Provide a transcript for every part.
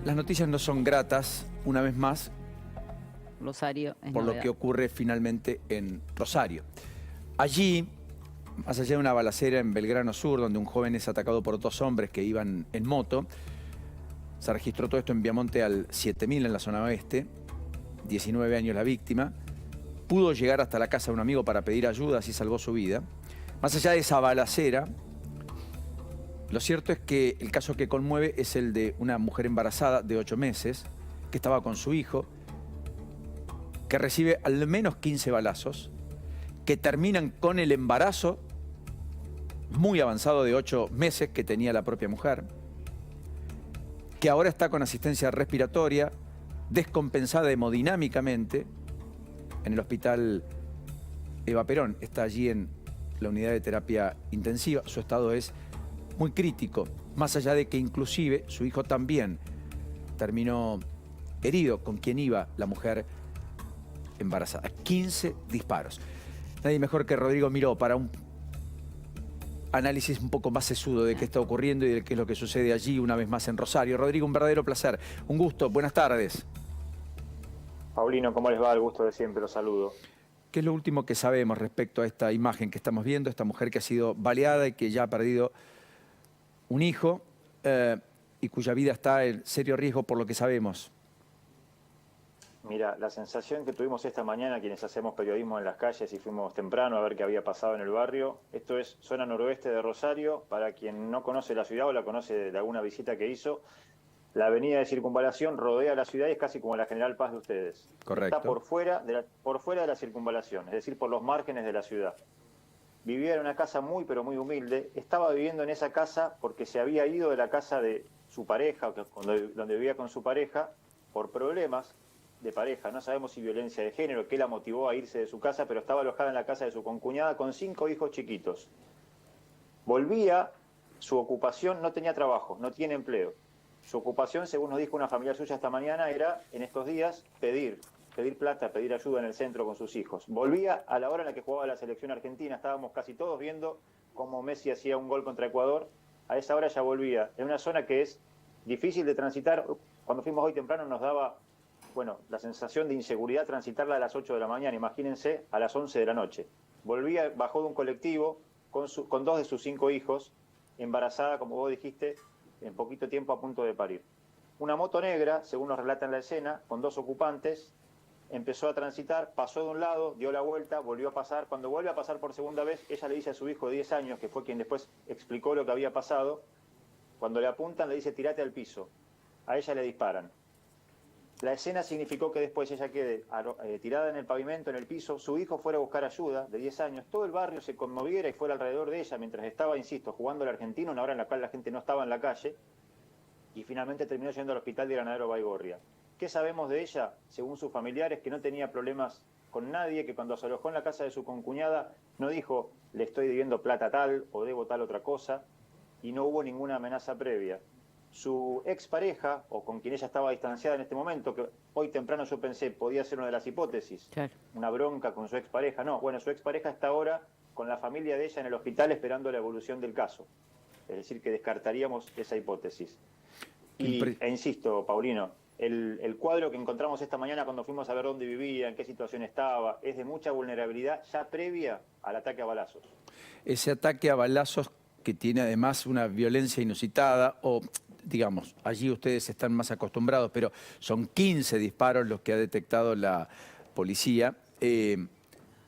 Las noticias no son gratas, una vez más, Rosario es por lo novedad. que ocurre finalmente en Rosario. Allí, más allá de una balacera en Belgrano Sur, donde un joven es atacado por dos hombres que iban en moto, se registró todo esto en Viamonte al 7000, en la zona oeste, 19 años la víctima, pudo llegar hasta la casa de un amigo para pedir ayuda, así salvó su vida. Más allá de esa balacera, lo cierto es que el caso que conmueve es el de una mujer embarazada de 8 meses, que estaba con su hijo, que recibe al menos 15 balazos, que terminan con el embarazo muy avanzado de 8 meses que tenía la propia mujer, que ahora está con asistencia respiratoria, descompensada hemodinámicamente, en el hospital Eva Perón. Está allí en la unidad de terapia intensiva. Su estado es muy crítico, más allá de que inclusive su hijo también terminó herido, con quien iba la mujer embarazada. 15 disparos. Nadie mejor que Rodrigo Miró para un análisis un poco más sesudo de qué está ocurriendo y de qué es lo que sucede allí una vez más en Rosario. Rodrigo, un verdadero placer, un gusto, buenas tardes. Paulino, ¿cómo les va? El gusto de siempre, los saludo. ¿Qué es lo último que sabemos respecto a esta imagen que estamos viendo, esta mujer que ha sido baleada y que ya ha perdido un hijo y cuya vida está en serio riesgo por lo que sabemos? Mira, la sensación que tuvimos esta mañana quienes hacemos periodismo en las calles y fuimos temprano a ver qué había pasado en el barrio, esto es zona noroeste de Rosario, para quien no conoce la ciudad o la conoce de alguna visita que hizo, la avenida de Circunvalación rodea la ciudad y es casi como la General Paz de ustedes. Correcto. Está por fuera de la circunvalación, es decir, por los márgenes de la ciudad. Vivía en una casa muy pero muy humilde, estaba viviendo en esa casa porque se había ido de la casa de su pareja, donde vivía con su pareja, por problemas de pareja. No sabemos si violencia de género, qué la motivó a irse de su casa, pero estaba alojada en la casa de su concuñada con 5 hijos chiquitos. Volvía, su ocupación, no tenía trabajo, no tiene empleo. Su ocupación, según nos dijo una familiar suya esta mañana, era en estos días pedir plata, pedir ayuda en el centro con sus hijos. Volvía a la hora en la que jugaba la selección argentina, estábamos casi todos viendo cómo Messi hacía un gol contra Ecuador. A esa hora ya volvía, en una zona que es difícil de transitar. Cuando fuimos hoy temprano nos daba, la sensación de inseguridad transitarla a las 8 de la mañana, imagínense, a las 11 de la noche. Volvía, bajó de un colectivo con 2 de sus 5 hijos, embarazada, como vos dijiste, en poquito tiempo a punto de parir. Una moto negra, según nos relata en la escena, con 2 ocupantes, empezó a transitar, pasó de un lado, dio la vuelta, volvió a pasar. Cuando vuelve a pasar por segunda vez, ella le dice a su hijo de 10 años, que fue quien después explicó lo que había pasado, cuando le apuntan le dice: tirate al piso. A ella le disparan. La escena significó que después ella quede tirada en el pavimento, en el piso, su hijo fuera a buscar ayuda, de 10 años, todo el barrio se conmoviera y fuera alrededor de ella mientras estaba, insisto, jugando el argentino, una hora en la cual la gente no estaba en la calle, y finalmente terminó yendo al hospital de Granadero Baigorria. ¿Qué sabemos de ella? Según sus familiares, que no tenía problemas con nadie, que cuando se alojó en la casa de su concuñada no dijo: le estoy debiendo plata tal o debo tal otra cosa, y no hubo ninguna amenaza previa. Su expareja, o con quien ella estaba distanciada en este momento, que hoy temprano yo pensé podía ser una de las hipótesis, Claro. una bronca con su expareja, no, su expareja está ahora con la familia de ella en el hospital esperando la evolución del caso. Es decir, que descartaríamos esa hipótesis. E insisto, Paulino, el cuadro que encontramos esta mañana cuando fuimos a ver dónde vivía, en qué situación estaba, es de mucha vulnerabilidad ya previa al ataque a balazos. Ese ataque a balazos que tiene además una violencia inusitada, o digamos, allí ustedes están más acostumbrados, pero son 15 disparos los que ha detectado la policía.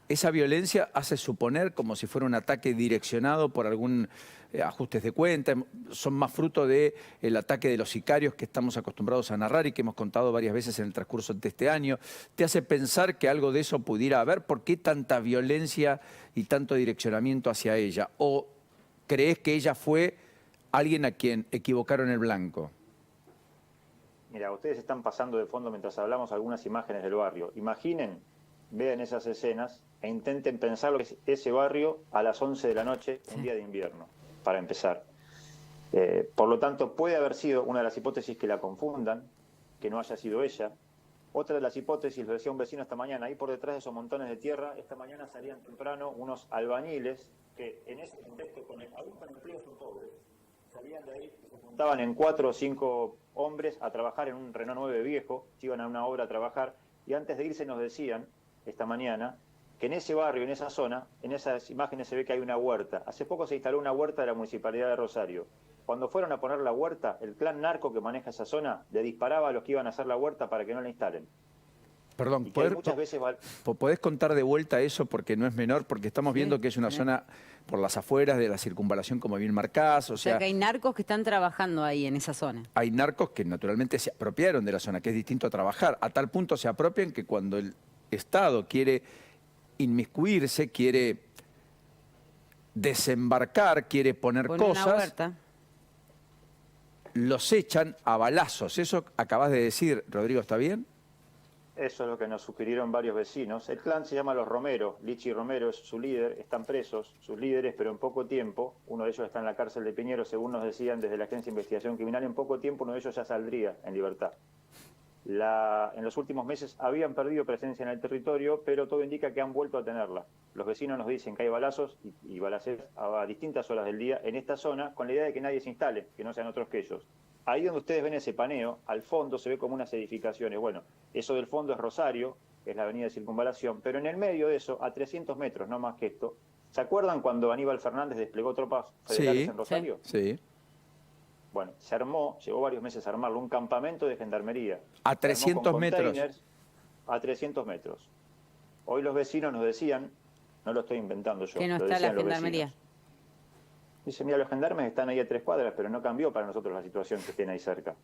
Esa violencia hace suponer como si fuera un ataque direccionado por algún ajustes de cuenta, son más fruto del ataque de los sicarios que estamos acostumbrados a narrar y que hemos contado varias veces en el transcurso de este año. ¿Te hace pensar que algo de eso pudiera haber? ¿Por qué tanta violencia y tanto direccionamiento hacia ella? ¿O crees que ella fue alguien a quien equivocaron el blanco? Mira, ustedes están pasando de fondo mientras hablamos algunas imágenes del barrio. Imaginen, vean esas escenas e intenten pensar lo que es ese barrio a las 11 de la noche, un día de invierno, para empezar. Por lo tanto, puede haber sido una de las hipótesis que la confundan, que no haya sido ella. Otra de las hipótesis, lo decía un vecino esta mañana, ahí por detrás de esos montones de tierra, esta mañana salían temprano unos albañiles que en ese contexto, aún con empleo, son pobres. salían de ahí, se juntaban en 4 o 5 hombres a trabajar en un Renault 9 viejo, se iban a una obra a trabajar, y antes de irse nos decían, esta mañana, que en ese barrio, en esa zona, en esas imágenes se ve que hay una huerta. Hace poco se instaló una huerta de la Municipalidad de Rosario. Cuando fueron a poner la huerta, el clan narco que maneja esa zona le disparaba a los que iban a hacer la huerta para que no la instalen. Perdón, Y que muchas veces ¿podés contar de vuelta eso? Porque no es menor, porque estamos viendo que es una sí. zona por las afueras de la circunvalación, como bien marcás. O O sea sea, que hay narcos que están trabajando ahí en esa zona. hay narcos que naturalmente se apropiaron de la zona, que es distinto a trabajar. A tal punto se apropian que cuando el Estado quiere inmiscuirse, quiere desembarcar, quiere poner Ponen una cosas, huerta. los echan a balazos. Eso acabás de decir, Rodrigo, ¿está bien? Eso es lo que nos sugirieron varios vecinos. El clan se llama Los Romero, Lichi Romero es su líder, están presos sus líderes, pero en poco tiempo, uno de ellos está en la cárcel de Piñero, según nos decían desde la Agencia de Investigación Criminal, en poco tiempo uno de ellos ya saldría en libertad. En los últimos meses habían perdido presencia en el territorio, pero todo indica que han vuelto a tenerla. Los vecinos nos dicen que hay balazos y balaceras a distintas horas del día en esta zona, con la idea de que nadie se instale, que no sean otros que ellos. Ahí donde ustedes ven ese paneo, al fondo se ve como unas edificaciones. Bueno, eso del fondo es Rosario, que es la avenida de Circunvalación, pero en el medio de eso, a 300 metros, no más que esto, ¿se acuerdan cuando Aníbal Fernández desplegó tropas federales en Rosario? Sí. Bueno, se armó, llevó varios meses a armarlo, un campamento de gendarmería. A 300 metros. A 300 metros. Hoy los vecinos nos decían, no lo estoy inventando yo, Que no lo está la decían los gendarmería. vecinos. Dice, mira, los gendarmes están ahí a 3 cuadras, pero no cambió para nosotros la situación que tiene ahí cerca.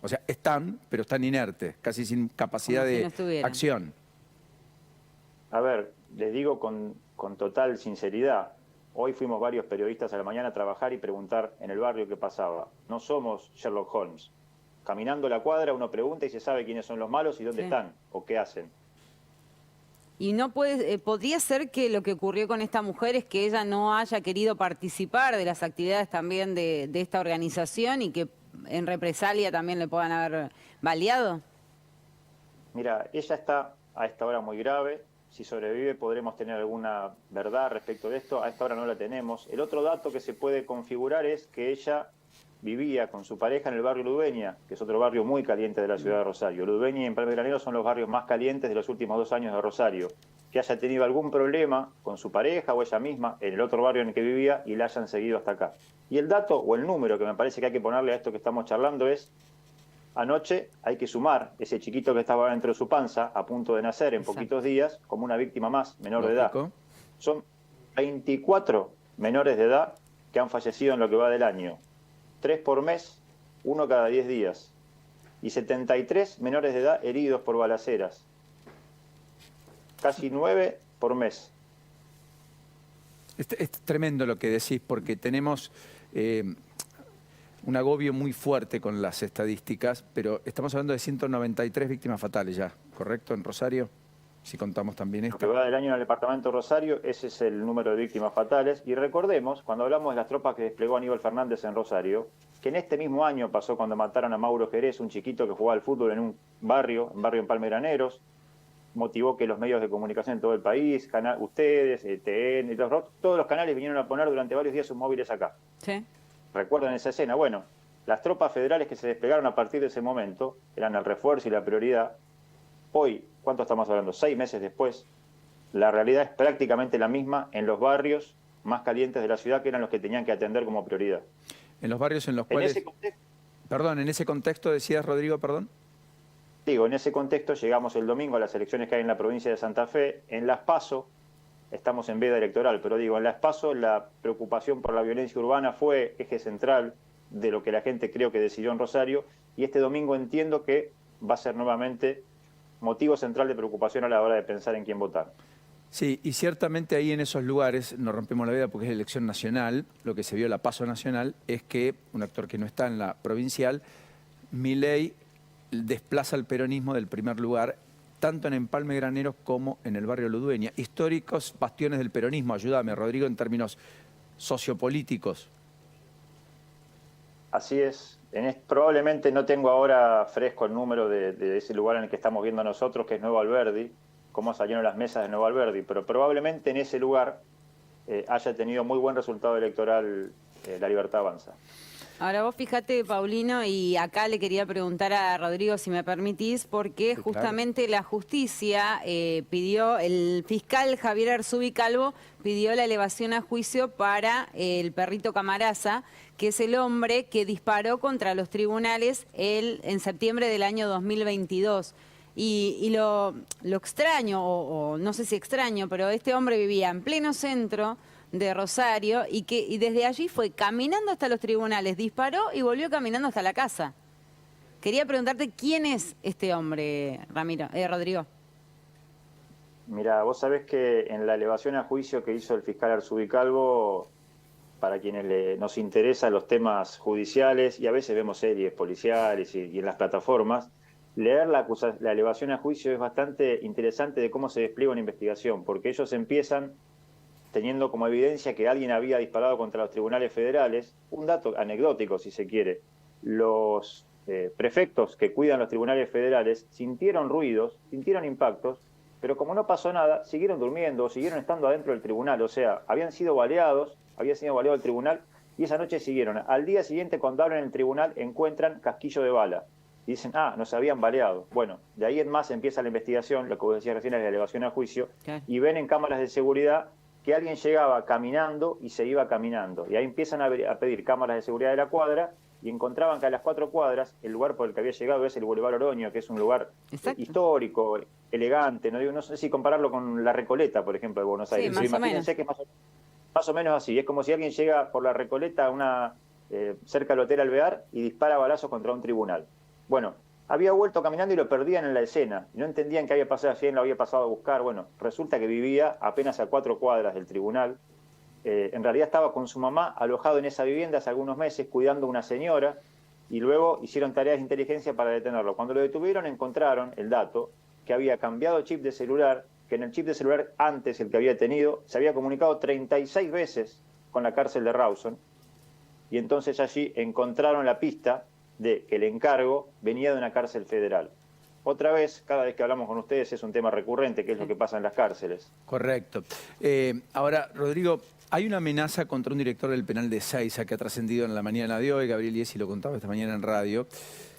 O sea, están, pero están inertes, casi sin capacidad Como si de no estuvieran. acción. A ver, les digo con total sinceridad, hoy fuimos varios periodistas a la mañana a trabajar y preguntar en el barrio qué pasaba. No somos Sherlock Holmes. Caminando la cuadra uno pregunta y se sabe quiénes son los malos y dónde Sí. están o qué hacen. Y no podría ser que lo que ocurrió con esta mujer es que ella no haya querido participar de las actividades también de esta organización y que en represalia también le puedan haber baleado. Mira, ella está a esta hora muy grave. Si sobrevive podremos tener alguna verdad respecto de esto. A esta hora no la tenemos. El otro dato que se puede configurar es que ella vivía con su pareja en el barrio Ludueña, que es otro barrio muy caliente de la ciudad de Rosario. Ludueña y Empalme Granero son los barrios más calientes de los últimos 2 años de Rosario. Que haya tenido algún problema con su pareja o ella misma en el otro barrio en el que vivía y la hayan seguido hasta acá. Y el dato o el número que me parece que hay que ponerle a esto que estamos charlando es: anoche hay que sumar ese chiquito que estaba dentro de su panza, a punto de nacer en Exacto. poquitos días, como una víctima más, menor de edad. Lógico. Son 24 menores de edad que han fallecido en lo que va del año. 3 por mes, 1 cada 10 días. Y 73 menores de edad heridos por balaceras. Casi 9 por mes. Es tremendo lo que decís, porque tenemos un agobio muy fuerte con las estadísticas, pero estamos hablando de 193 víctimas fatales ya, ¿correcto? En Rosario, si contamos también Lo que esto. va del año en el departamento de Rosario, ese es el número de víctimas fatales. Y recordemos, cuando hablamos de las tropas que desplegó Aníbal Fernández en Rosario, que en este mismo año pasó cuando mataron a Mauro Jerez, un chiquito que jugaba al fútbol en un barrio, Empalme Graneros, motivó que los medios de comunicación en todo el país, ustedes, TN, todos los canales vinieron a poner durante varios días sus móviles acá. Sí. ¿Recuerdan esa escena? Bueno, las tropas federales que se desplegaron a partir de ese momento eran el refuerzo y la prioridad. Hoy, ¿cuánto estamos hablando? 6 meses después, la realidad es prácticamente la misma en los barrios más calientes de la ciudad, que eran los que tenían que atender como prioridad. En los barrios en los En cuales... ese contexto, Perdón, en ese contexto decías, Rodrigo, perdón. digo, en ese contexto llegamos el domingo a las elecciones que hay en la provincia de Santa Fe. En Las PASO, estamos en veda electoral, pero digo, en Las PASO la preocupación por la violencia urbana fue eje central de lo que la gente creo que decidió en Rosario, y este domingo entiendo que va a ser nuevamente motivo central de preocupación a la hora de pensar en quién votar. Sí, y ciertamente ahí en esos lugares, nos rompemos la vida porque es elección nacional, lo que se vio en la PASO nacional es que un actor que no está en la provincial, Milei desplaza el peronismo del primer lugar, tanto en Empalme Graneros como en el barrio Ludueña. Históricos bastiones del peronismo, ayúdame, Rodrigo, en términos sociopolíticos. Así es. Probablemente no tengo ahora fresco el número de ese lugar en el que estamos viendo nosotros, que es Nuevo Alberdi, cómo salieron las mesas de Nuevo Alberdi, pero probablemente en ese lugar haya tenido muy buen resultado electoral La Libertad Avanza. Ahora vos fíjate, Paulino, y acá le quería preguntar a Rodrigo, si me permitís, porque Sí, justamente la justicia pidió, el fiscal Javier Arzubi Calvo pidió la elevación a juicio para el perrito Camarasa, que es el hombre que disparó contra los tribunales en septiembre del año 2022. Y lo extraño, o no sé si extraño, pero este hombre vivía en pleno centro de Rosario y desde allí fue caminando hasta los tribunales, disparó y volvió caminando hasta la casa. Quería preguntarte quién es este hombre, Rodrigo. Mira, vos sabés que en la elevación a juicio que hizo el fiscal Arzubi Calvo, para quienes nos interesan los temas judiciales, y a veces vemos series policiales y en las plataformas, leer la elevación a juicio es bastante interesante de cómo se despliega una investigación, porque ellos empiezan teniendo como evidencia que alguien había disparado contra los tribunales federales. Un dato anecdótico, si se quiere: los prefectos que cuidan los tribunales federales sintieron ruidos, sintieron impactos, pero como no pasó nada, siguieron durmiendo, siguieron estando adentro del tribunal. O sea, había sido baleado el tribunal, y esa noche siguieron. Al día siguiente, cuando abren el tribunal, encuentran casquillo de bala. Y dicen, nos habían baleado. Bueno, de ahí en más empieza la investigación, lo que vos decías recién es la elevación a juicio, y ven en cámaras de seguridad que alguien llegaba caminando y se iba caminando. Y ahí empiezan a pedir cámaras de seguridad de la cuadra, y encontraban que a las 4 cuadras, el lugar por el que había llegado es el Boulevard Oroño, que es un lugar histórico, elegante. No sé si compararlo con la Recoleta, por ejemplo, de Buenos Aires. Sí, Imagínense que es más o menos así. Es como si alguien llega por la Recoleta cerca del Hotel Alvear y dispara balazos contra un tribunal. Bueno, había vuelto caminando y lo perdían en la escena. No entendían qué había pasado, quién lo había pasado a buscar. Bueno, resulta que vivía apenas a 4 cuadras del tribunal. En realidad estaba con su mamá alojado en esa vivienda hace algunos meses cuidando a una señora, y luego hicieron tareas de inteligencia para detenerlo. Cuando lo detuvieron, encontraron el dato que había cambiado chip de celular, que en el chip de celular antes, el que había tenido, se había comunicado 36 veces con la cárcel de Rawson, y entonces allí encontraron la pista de que el encargo venía de una cárcel federal. Otra vez, cada vez que hablamos con ustedes es un tema recurrente, que es lo que pasa en las cárceles. Correcto. Ahora, Rodrigo, hay una amenaza contra un director del penal de Ezeiza que ha trascendido en la mañana de hoy. Gabriel Iesi lo contaba esta mañana en radio.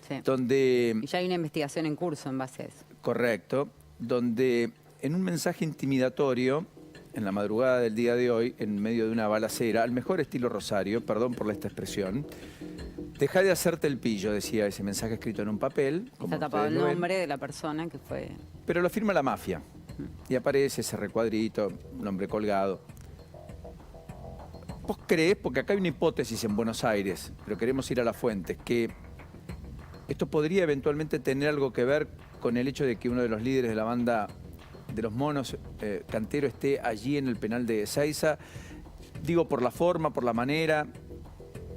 Sí. Donde... Y ya hay una investigación en curso en base a eso. Correcto. Donde en un mensaje intimidatorio, en la madrugada del día de hoy, en medio de una balacera, al mejor estilo Rosario, perdón por esta expresión, deja de hacerte el pillo, decía ese mensaje escrito en un papel. Está tapado el nombre de la persona que fue... Pero lo firma la mafia. Y aparece ese recuadrito, un hombre colgado. ¿Vos creés, porque acá hay una hipótesis en Buenos Aires, pero queremos ir a las fuentes, que esto podría eventualmente tener algo que ver con el hecho de que uno de los líderes de la banda de los monos, Cantero, esté allí en el penal de Ezeiza? Digo, por la forma, por la manera...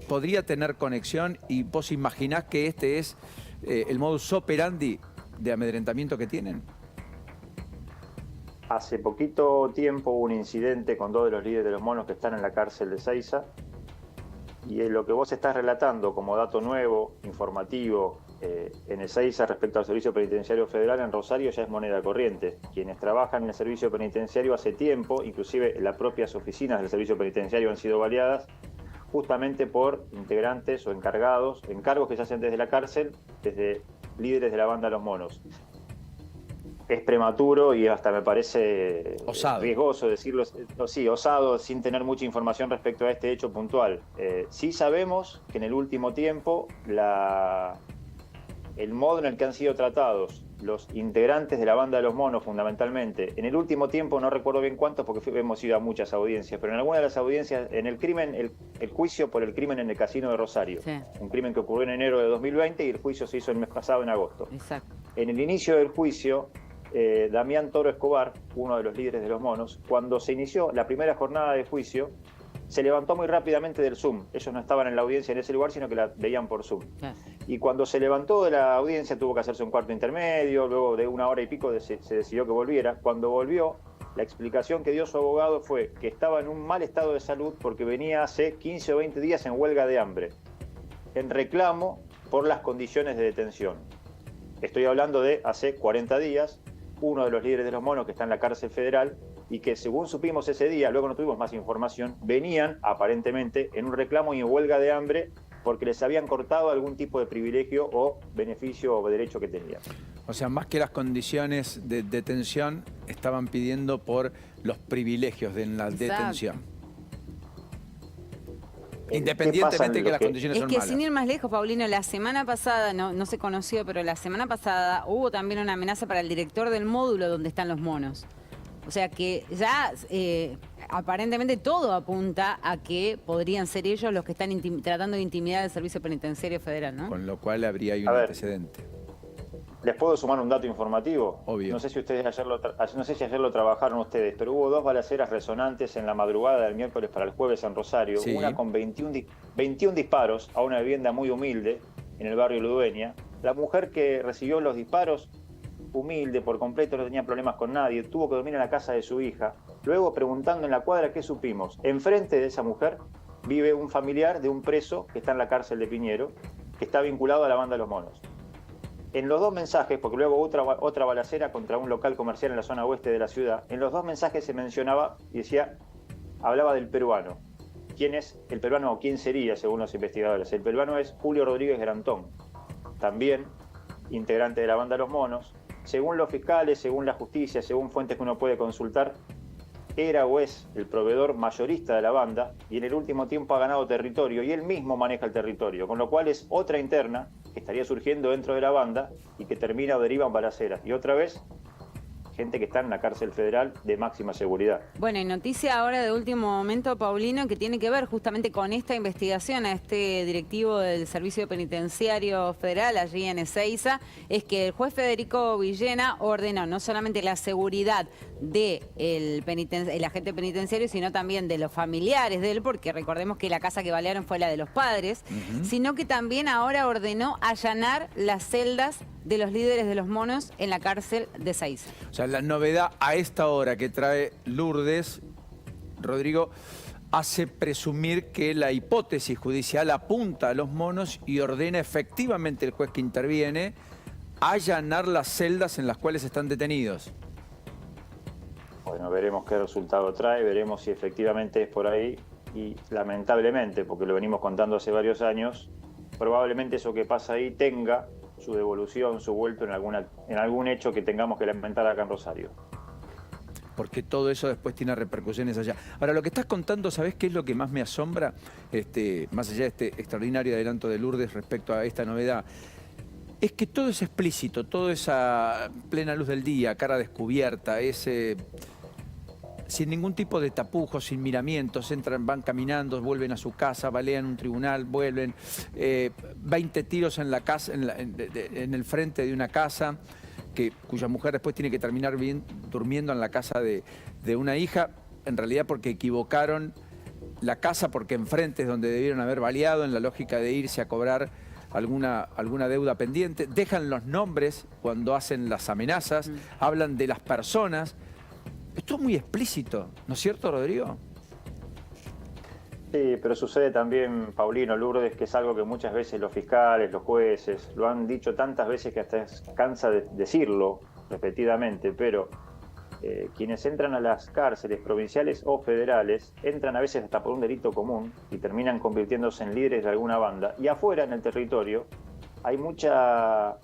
¿Podría tener conexión? ¿Y vos imaginás que este es el modus operandi de amedrentamiento que tienen? Hace poquito tiempo hubo un incidente con 2 de los líderes de los monos que están en la cárcel de Ezeiza, y lo que vos estás relatando como dato nuevo, informativo, en Ezeiza respecto al Servicio Penitenciario Federal en Rosario ya es moneda corriente. Quienes trabajan en el Servicio Penitenciario hace tiempo, inclusive las propias oficinas del Servicio Penitenciario han sido baleadas, justamente por integrantes o encargos que se hacen desde la cárcel, desde líderes de la banda Los Monos. Es prematuro y hasta me parece riesgoso decirlo, osado, sin tener mucha información respecto a este hecho puntual. Sí sabemos que en el último tiempo el modo en el que han sido tratados los integrantes de la banda de Los Monos, fundamentalmente, en el último tiempo, no recuerdo bien cuántos porque hemos ido a muchas audiencias, pero en alguna de las audiencias, en el crimen, el juicio por el crimen en el Casino de Rosario, un crimen que ocurrió en enero de 2020 y el juicio se hizo el mes pasado, en agosto. Exacto. En el inicio del juicio, Damián Toro Escobar, uno de los líderes de Los Monos, cuando se inició la primera jornada de juicio, se levantó muy rápidamente del Zoom. Ellos no estaban en la audiencia en ese lugar, sino que la veían por Zoom. Y cuando se levantó de la audiencia tuvo que hacerse un cuarto intermedio, luego de 1 hora y pico se decidió que volviera. Cuando volvió, la explicación que dio su abogado fue que estaba en un mal estado de salud porque venía hace 15 o 20 días en huelga de hambre, en reclamo por las condiciones de detención. Estoy hablando de hace 40 días, uno de los líderes de Los Monos que está en la cárcel federal y que según supimos ese día, luego no tuvimos más información, venían aparentemente en un reclamo y en huelga de hambre porque les habían cortado algún tipo de privilegio o beneficio o derecho que tenían. O sea, más que las condiciones de detención, estaban pidiendo por los privilegios de la detención. Independientemente de que las condiciones son malas. Es que sin ir más lejos, Paulino, la semana pasada, no se conoció, pero la semana pasada hubo también una amenaza para el director del módulo donde están los monos. O sea que ya aparentemente todo apunta a que podrían ser ellos los que están tratando de intimidar al Servicio Penitenciario Federal, ¿no? Con lo cual habría ahí un antecedente. ¿Les puedo sumar un dato informativo? Obvio. No sé si ayer lo trabajaron ustedes, pero hubo 2 balaceras resonantes en la madrugada del miércoles para el jueves en Rosario. Sí. Una con 21 disparos a una vivienda muy humilde en el barrio Ludueña. La mujer que recibió los disparos, humilde por completo, no tenía problemas con nadie, tuvo que dormir en la casa de su hija. Luego, preguntando en la cuadra, ¿qué supimos? Enfrente de esa mujer vive un familiar de un preso que está en la cárcel de Piñero, que está vinculado a la banda de los monos. En los 2 mensajes, porque luego otra balacera contra un local comercial en la zona oeste de la ciudad, en los 2 mensajes se mencionaba y hablaba del peruano. ¿Quién es el peruano o quién sería, según los investigadores? El peruano es Julio Rodríguez Grantón, también integrante de la banda Los Monos. Según los fiscales, según la justicia, según fuentes que uno puede consultar, era o es el proveedor mayorista de la banda y en el último tiempo ha ganado territorio y él mismo maneja el territorio, con lo cual es otra interna que estaría surgiendo dentro de la banda y que termina o deriva en balaceras. Y otra vez, gente que está en la cárcel federal de máxima seguridad. Bueno, y noticia ahora de último momento, Paulino, que tiene que ver justamente con esta investigación a este directivo del Servicio Penitenciario Federal allí en Ezeiza, es que el juez Federico Villena ordenó no solamente la seguridad del agente penitenciario, sino también de los familiares de él, porque recordemos que la casa que balearon fue la de los padres, sino que también ahora ordenó allanar las celdas de los líderes de los monos en la cárcel de Ezeiza. O sea, la novedad a esta hora que trae Lourdes, Rodrigo, hace presumir que la hipótesis judicial apunta a los monos y ordena efectivamente el juez que interviene allanar las celdas en las cuales están detenidos. Bueno, veremos qué resultado trae, veremos si efectivamente es por ahí y lamentablemente, porque lo venimos contando hace varios años, probablemente eso que pasa ahí tenga su devolución, su vuelto en algún hecho que tengamos que lamentar acá en Rosario. Porque todo eso después tiene repercusiones allá. Ahora, lo que estás contando, ¿sabés qué es lo que más me asombra? Más allá de este extraordinario adelanto de Lourdes respecto a esta novedad, es que todo es explícito, todo es a plena luz del día, cara descubierta, sin ningún tipo de tapujos, sin miramientos, entran, van caminando, vuelven a su casa, balean un tribunal, vuelven, 20 tiros en la casa, en el frente de una casa, cuya mujer después tiene que terminar durmiendo en la casa de una hija, en realidad porque equivocaron la casa, porque enfrente es donde debieron haber baleado, en la lógica de irse a cobrar alguna deuda pendiente, dejan los nombres cuando hacen las amenazas, hablan de las personas. Esto es muy explícito, ¿no es cierto, Rodrigo? Sí, pero sucede también, Paulino, Lourdes, que es algo que muchas veces los fiscales, los jueces, lo han dicho tantas veces que hasta cansa de decirlo repetidamente, pero quienes entran a las cárceles provinciales o federales entran a veces hasta por un delito común y terminan convirtiéndose en líderes de alguna banda. Y afuera, en el territorio, hay mucha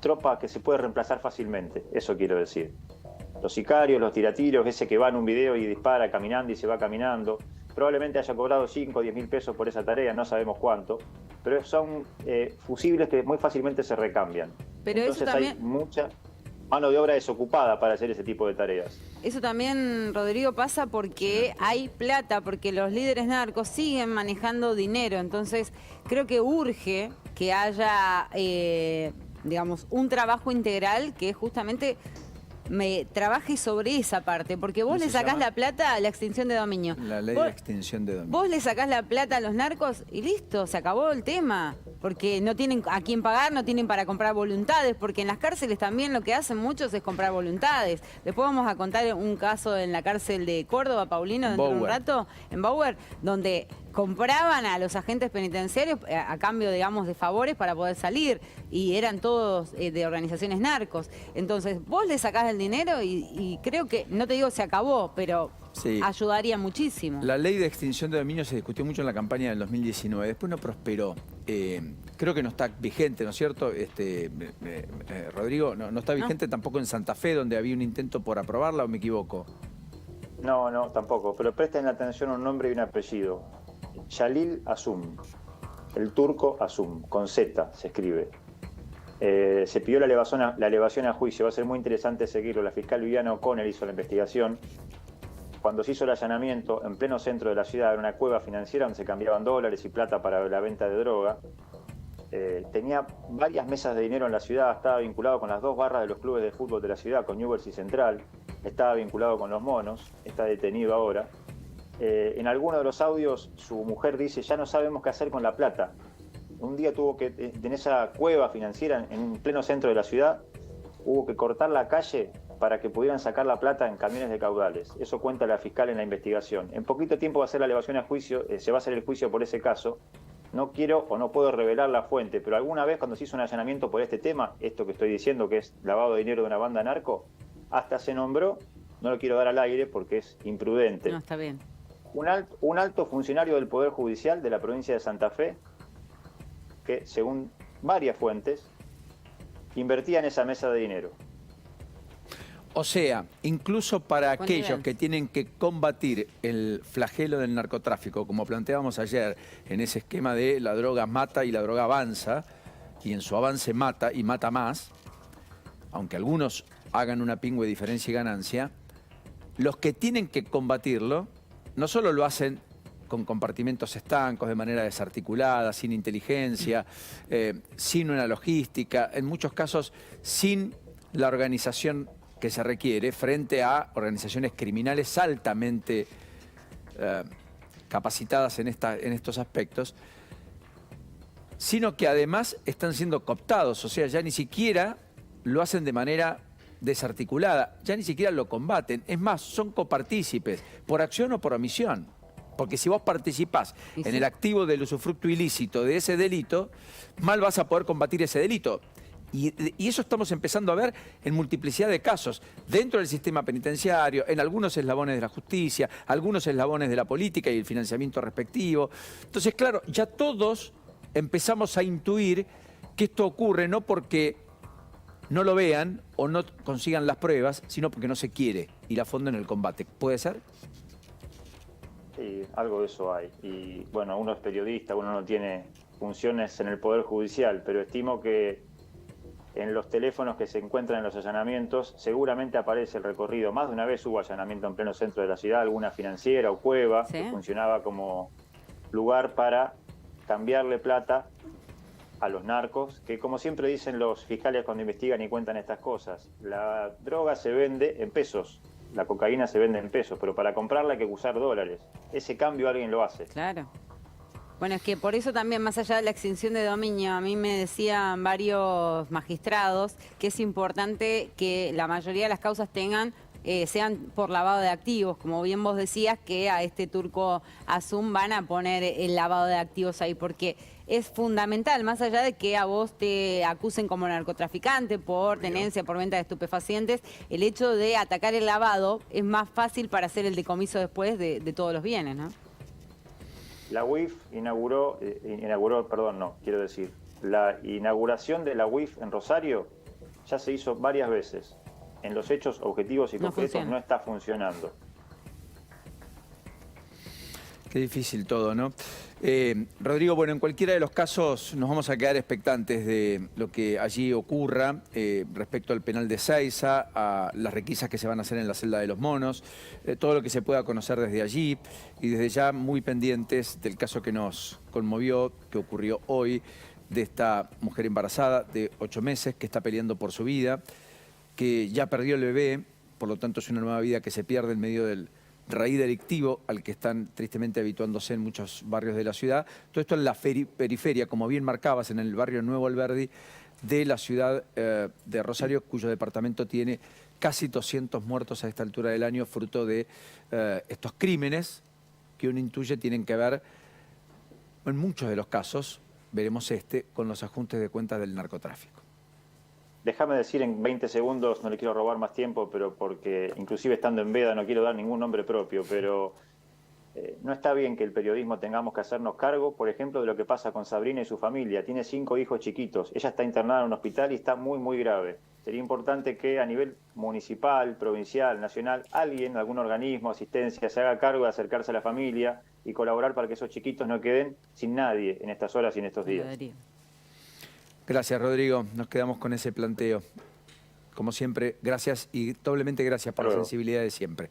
tropa que se puede reemplazar fácilmente, eso quiero decir. Los sicarios, los tiratiros, ese que va en un video y dispara caminando y se va caminando, probablemente haya cobrado 5 o 10 mil pesos por esa tarea, no sabemos cuánto, pero son fusibles que muy fácilmente se recambian. Pero entonces eso también... hay mucha mano de obra desocupada para hacer ese tipo de tareas. Eso también, Rodrigo, pasa porque hay plata, porque los líderes narcos siguen manejando dinero. Entonces, creo que urge que haya, digamos, un trabajo integral que justamente trabaje sobre esa parte. Porque vos le sacás la plata a la extinción de dominio. La ley de extinción de dominio. Vos le sacás la plata a los narcos y listo, se acabó el tema. Porque no tienen a quién pagar, no tienen para comprar voluntades, porque en las cárceles también lo que hacen muchos es comprar voluntades. Después vamos a contar un caso en la cárcel de Córdoba, Paulino, dentro de un rato, en Bauer, donde compraban a los agentes penitenciarios a cambio, digamos, de favores para poder salir, y eran todos de organizaciones narcos. Entonces, vos le sacás el dinero y creo que, no te digo se acabó, pero Sí. ayudaría muchísimo. La ley de extinción de dominio se discutió mucho en la campaña del 2019, después no prosperó. Creo que no está vigente, ¿no es cierto? Rodrigo, no está vigente tampoco en Santa Fe, donde había un intento por aprobarla, ¿o me equivoco? No, tampoco, pero presten atención a un nombre y un apellido. Jalil Asum, el turco Asum, con Z se escribe. Se pidió la elevación a juicio, va a ser muy interesante seguirlo. La fiscal Viviana O'Connell hizo la investigación. Cuando se hizo el allanamiento en pleno centro de la ciudad, en una cueva financiera donde se cambiaban dólares y plata para la venta de droga, tenía varias mesas de dinero en la ciudad, estaba vinculado con las 2 barras de los clubes de fútbol de la ciudad, con Newell's y Central, estaba vinculado con los monos, está detenido ahora. En alguno de los audios su mujer dice, ya no sabemos qué hacer con la plata. Un día tuvo que, en esa cueva financiera, en un pleno centro de la ciudad, hubo que cortar la calle para que pudieran sacar la plata en camiones de caudales. Eso cuenta la fiscal en la investigación. En poquito tiempo va a ser la elevación a juicio, se va a hacer el juicio por ese caso. No quiero o no puedo revelar la fuente, pero alguna vez cuando se hizo un allanamiento por este tema, esto que estoy diciendo que es lavado de dinero de una banda narco, hasta se nombró, no lo quiero dar al aire porque es imprudente. No, está bien. Un alto funcionario del Poder Judicial de la provincia de Santa Fe, que según varias fuentes, invertía en esa mesa de dinero. O sea, incluso para Buen aquellos nivel. que tienen que combatir el flagelo del narcotráfico, como planteábamos ayer, en ese esquema de la droga mata y la droga avanza, y en su avance mata y mata más, aunque algunos hagan una pingüe diferencia y ganancia, los que tienen que combatirlo no solo lo hacen con compartimentos estancos, de manera desarticulada, sin inteligencia, sin una logística, en muchos casos sin la organización que se requiere frente a organizaciones criminales altamente capacitadas en estos aspectos, sino que además están siendo cooptados, o sea, ya ni siquiera lo hacen de manera desarticulada, ya ni siquiera lo combaten, es más, son copartícipes, por acción o por omisión. Porque si vos participás en el activo del usufructo ilícito de ese delito, mal vas a poder combatir ese delito. Y eso estamos empezando a ver en multiplicidad de casos, dentro del sistema penitenciario, en algunos eslabones de la justicia, algunos eslabones de la política y el financiamiento respectivo. Entonces, claro, ya todos empezamos a intuir que esto ocurre no porque no lo vean o no consigan las pruebas, sino porque no se quiere ir a fondo en el combate. ¿Puede ser? Sí, algo de eso hay. Y bueno, uno es periodista, uno no tiene funciones en el Poder Judicial, pero estimo que en los teléfonos que se encuentran en los allanamientos seguramente aparece el recorrido. Más de una vez hubo allanamiento en pleno centro de la ciudad, alguna financiera o cueva, que funcionaba como lugar para cambiarle plata a los narcos, que como siempre dicen los fiscales cuando investigan y cuentan estas cosas, la droga se vende en pesos, la cocaína se vende en pesos, pero para comprarla hay que usar dólares. Ese cambio alguien lo hace. Claro. Bueno, es que por eso también, más allá de la extinción de dominio, a mí me decían varios magistrados que es importante que la mayoría de las causas sean por lavado de activos. Como bien vos decías, que a este turco Asum van a poner el lavado de activos ahí, porque es fundamental, más allá de que a vos te acusen como narcotraficante por tenencia, por venta de estupefacientes, el hecho de atacar el lavado es más fácil para hacer el decomiso después de todos los bienes, ¿no? La UIF la inauguración de la UIF en Rosario ya se hizo varias veces. En los hechos objetivos y concretos no está funcionando. Qué difícil todo, ¿no? Rodrigo, bueno, en cualquiera de los casos nos vamos a quedar expectantes de lo que allí ocurra respecto al penal de Seiza, a las requisas que se van a hacer en la celda de los monos, todo lo que se pueda conocer desde allí y desde ya muy pendientes del caso que nos conmovió, que ocurrió hoy, de esta mujer embarazada de 8 meses que está peleando por su vida, que ya perdió el bebé, por lo tanto es una nueva vida que se pierde en medio del raíz delictivo al que están tristemente habituándose en muchos barrios de la ciudad. Todo esto en la periferia, como bien marcabas, en el barrio Nuevo Alberdi de la ciudad de Rosario, cuyo departamento tiene casi 200 muertos a esta altura del año, fruto de estos crímenes que uno intuye tienen que ver en muchos de los casos, veremos con los ajustes de cuentas del narcotráfico. Déjame decir en 20 segundos, no le quiero robar más tiempo, pero porque inclusive estando en veda no quiero dar ningún nombre propio, pero no está bien que el periodismo tengamos que hacernos cargo, por ejemplo, de lo que pasa con Sabrina y su familia. Tiene 5 hijos chiquitos, ella está internada en un hospital y está muy, muy grave. Sería importante que a nivel municipal, provincial, nacional, alguien, algún organismo, asistencia, se haga cargo de acercarse a la familia y colaborar para que esos chiquitos no queden sin nadie en estas horas y en estos días. Gracias, Rodrigo. Nos quedamos con ese planteo. Como siempre, gracias y doblemente gracias por la sensibilidad de siempre.